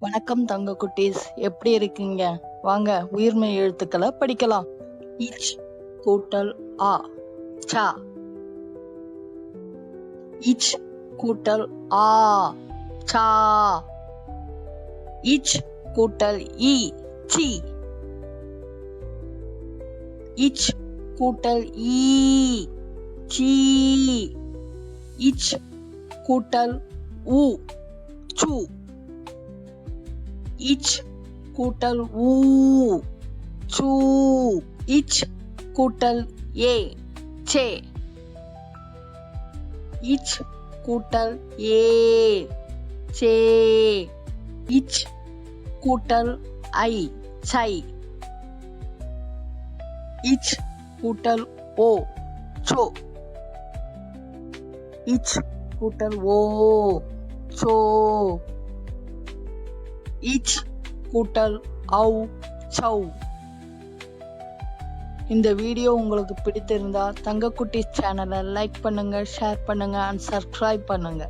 வணக்கம் தங்க குட்டீஸ், எப்படி இருக்கீங்க? வாங்க உயிர்மெய் எழுத்துக்களை படிக்கலாம். இச் கூட்டல் ஆ சா. இச் கூட்டல் ஆ சா. இச் கூட்டல் ஈ சி. இச் கூட்டல் ஈ சி. இச் கூட்டல் ஊ சு. இச் கூட்டல் ஊ சு. இச் கூட்டல் ஏ சே. இச் கூட்டல் ஏ சே. இச் கூட்டல் ஐ சை. இச் கூட்டல் ஓ சோ. இச் கூட்டல் ஓ சோ. இச் கூட்டல் ஔ சௌ. இந்த வீடியோ உங்களுக்கு பிடித்திருந்தா தங்கக்குட்டி சேனலை லைக் பண்ணுங்க, ஷேர் பண்ணுங்க அண்ட் சப்ஸ்கிரைப் பண்ணுங்க.